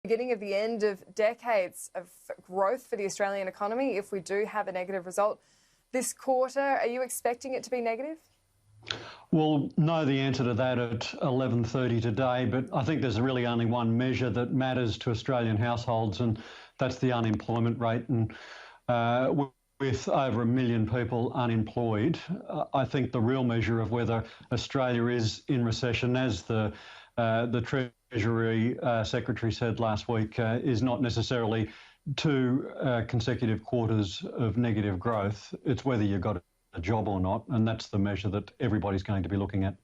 beginning of the end of decades of growth for the Australian economy if we do have a negative result this quarter? Are you expecting it to be negative? We'll know the answer to that at 11:30 today, but I think there's really only one measure that matters to Australian households, and that's the unemployment rate. And with over 1 million people unemployed, I think the real measure of whether Australia is in recession, as the Treasury Secretary said last week, is not necessarily two consecutive quarters of negative growth. It's whether you've got a job or not, and that's the measure that everybody's going to be looking at.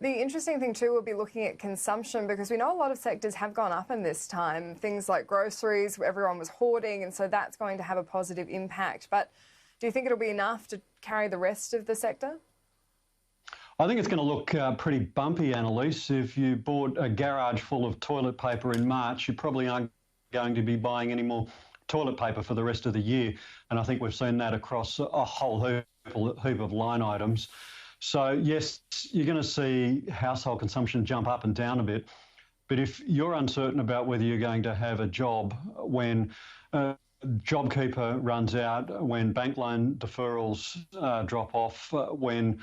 The interesting thing too will be looking at consumption, because we know a lot of sectors have gone up in this time. Things like groceries, where everyone was hoarding, and so that's going to have a positive impact. But do you think it'll be enough to carry the rest of the sector? I think it's going to look pretty bumpy, Annalise. If you bought a garage full of toilet paper in March, you probably aren't going to be buying any more toilet paper for the rest of the year. And I think we've seen that across a whole heap of line items. So yes, you're going to see household consumption jump up and down a bit. But if you're uncertain about whether you're going to have a job when JobKeeper runs out, when bank loan deferrals drop off, when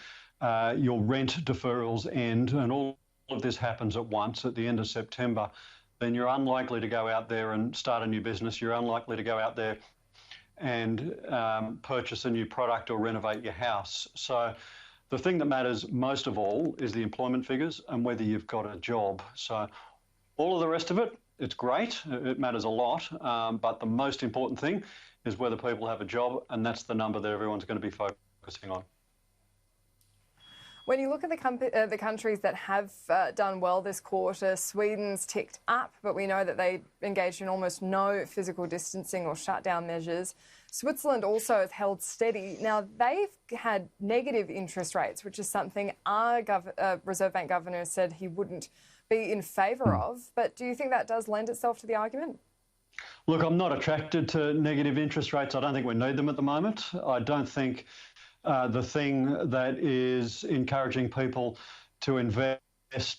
your rent deferrals end, and all of this happens at once at the end of September, then you're unlikely to go out there and start a new business. You're unlikely to go out there and purchase a new product or renovate your house. So the thing that matters most of all is the employment figures and whether you've got a job. So all of the rest of it, it's great. It matters a lot. But the most important thing is whether people have a job, and that's the number that everyone's going to be focusing on. When you look at the countries that have done well this quarter, Sweden's ticked up, but we know that they engaged in almost no physical distancing or shutdown measures. Switzerland also has held steady. Now, they've had negative interest rates, which is something our Reserve Bank governor said he wouldn't be in favour of. But do you think that does lend itself to the argument? Look, I'm not attracted to negative interest rates. I don't think we need them at the moment. I don't think the thing that is encouraging people to invest,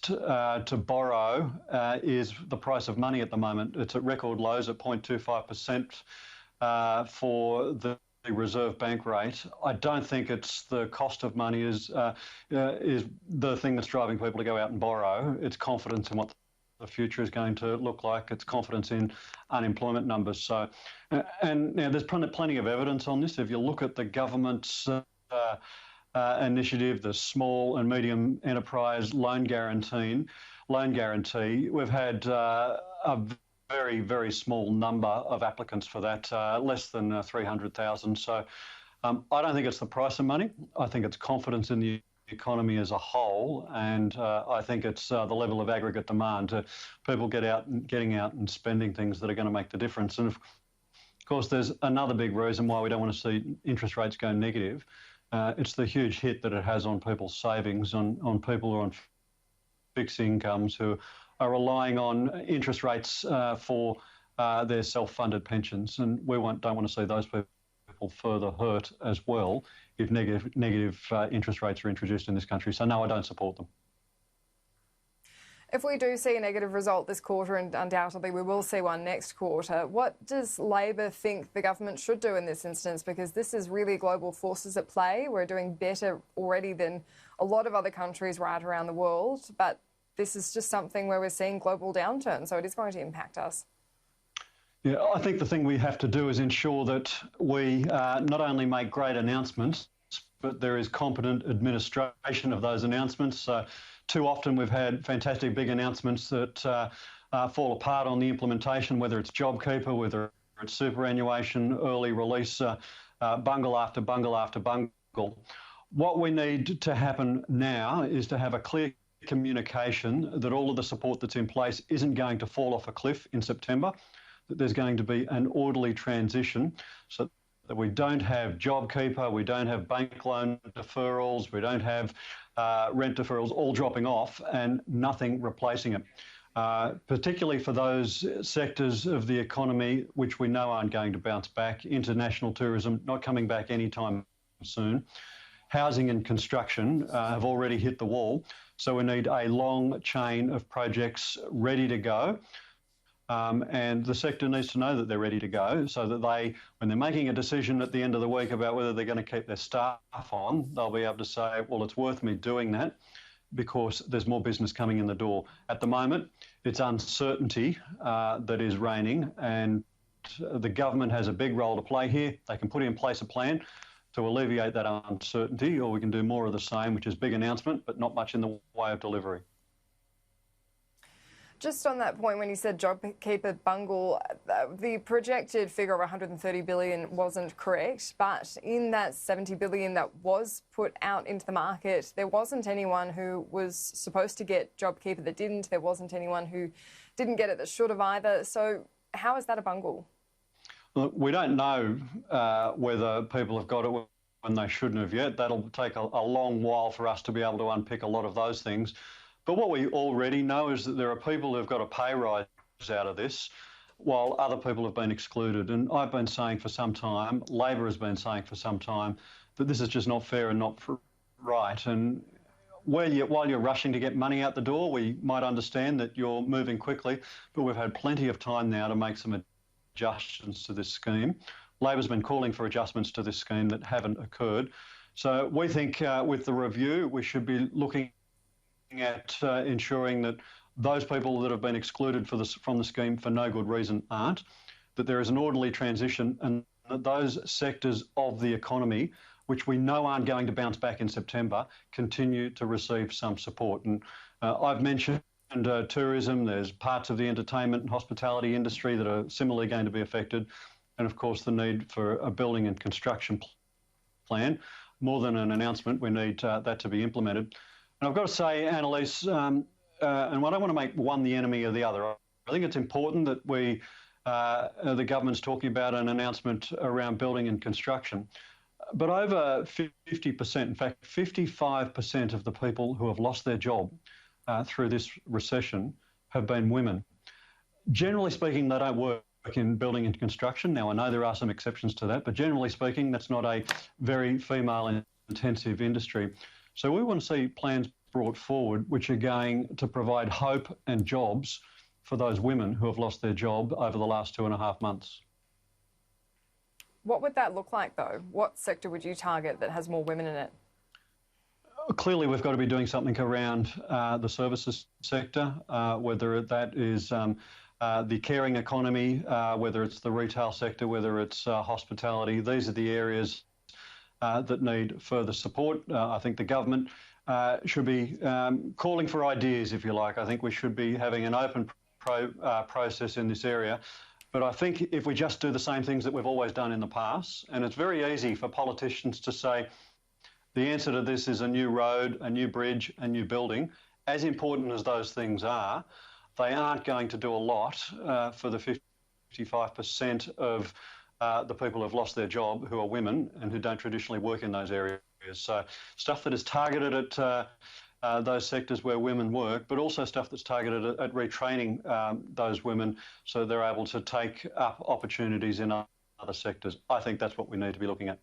to borrow, is the price of money at the moment. It's at record lows at 0.25% for the Reserve Bank rate. I don't think it's the cost of money is the thing that's driving people to go out and borrow. It's confidence in what the future is going to look like. It's confidence in unemployment numbers. So, and now there's plenty of evidence on this. If you look at the government's initiative, the small and medium enterprise loan guarantee, we've had a very, very small number of applicants for that, less than 300,000. So I don't think it's the price of money. I think it's confidence in the economy as a whole, and I think it's the level of aggregate demand, people getting out and spending things that are going to make the difference. And of course, there's another big reason why we don't want to see interest rates go negative. It's the huge hit that it has on people's savings, on people who are on fixed incomes, who are relying on interest rates for their self-funded pensions. And we don't want to see those people further hurt as well if negative interest rates are introduced in this country. So no, I don't support them. If we do see a negative result this quarter, and undoubtedly we will see one next quarter, what does Labor think the government should do in this instance? Because this is really global forces at play. We're doing better already than a lot of other countries right around the world, but this is just something where we're seeing global downturn, so it is going to impact us. Yeah, I think the thing we have to do is ensure that we not only make great announcements, but there is competent administration of those announcements. Too often we've had fantastic big announcements that fall apart on the implementation, whether it's JobKeeper, whether it's superannuation, early release, bungle after bungle after bungle. What we need to happen now is to have a clear communication that all of the support that's in place isn't going to fall off a cliff in September, that there's going to be an orderly transition, so that we don't have JobKeeper, we don't have bank loan deferrals, we don't have rent deferrals all dropping off and nothing replacing it. Particularly for those sectors of the economy which we know aren't going to bounce back. International tourism not coming back anytime soon. Housing and construction have already hit the wall. So we need a long chain of projects ready to go. And the sector needs to know that they're ready to go so that when they're making a decision at the end of the week about whether they're going to keep their staff on, they'll be able to say, well, it's worth me doing that because there's more business coming in the door. At the moment, it's uncertainty that is reigning, and the government has a big role to play here. They can put in place a plan to alleviate that uncertainty, or we can do more of the same, which is big announcement, but not much in the way of delivery. Just on that point, when you said JobKeeper bungle, the projected figure of 130 billion wasn't correct, but in that 70 billion that was put out into the market, there wasn't anyone who was supposed to get JobKeeper that didn't. There wasn't anyone who didn't get it that should have either. So how is that a bungle? Look, we don't know whether people have got it when they shouldn't have yet. That'll take a long while for us to be able to unpick a lot of those things. But what we already know is that there are people who've got a pay rise out of this, while other people have been excluded. And I've been saying for some time, Labor has been saying for some time, that this is just not fair and not right. And while you're rushing to get money out the door, we might understand that you're moving quickly, but we've had plenty of time now to make some adjustments to this scheme. Labor's been calling for adjustments to this scheme that haven't occurred. So we think with the review, we should be looking at ensuring that those people that have been excluded from the scheme for no good reason aren't, that there is an orderly transition, and that those sectors of the economy which we know aren't going to bounce back in September continue to receive some support. And I've mentioned tourism, there's parts of the entertainment and hospitality industry that are similarly going to be affected, and of course the need for a building and construction plan. More than an announcement, we need that to be implemented. And I've got to say, Annalise, and I don't want to make one the enemy of the other. I think it's important that the government's talking about an announcement around building and construction. But over 50%, in fact, 55% of the people who have lost their job through this recession have been women. Generally speaking, they don't work in building and construction. Now, I know there are some exceptions to that, but generally speaking, that's not a very female-intensive industry. So we want to see plans brought forward which are going to provide hope and jobs for those women who have lost their job over the last 2.5 months. What would that look like, though? What sector would you target that has more women in it? Clearly, we've got to be doing something around the services sector, whether that is the caring economy, whether it's the retail sector, whether it's hospitality. These are the areas that need further support. I think the government should be calling for ideas, if you like. I think we should be having an open process in this area. But I think if we just do the same things that we've always done in the past, and it's very easy for politicians to say the answer to this is a new road, a new bridge, a new building. As important as those things are, they aren't going to do a lot for the 55% of the people who have lost their job who are women and who don't traditionally work in those areas. So stuff that is targeted at those sectors where women work, but also stuff that's targeted at retraining those women so they're able to take up opportunities in other sectors. I think that's what we need to be looking at.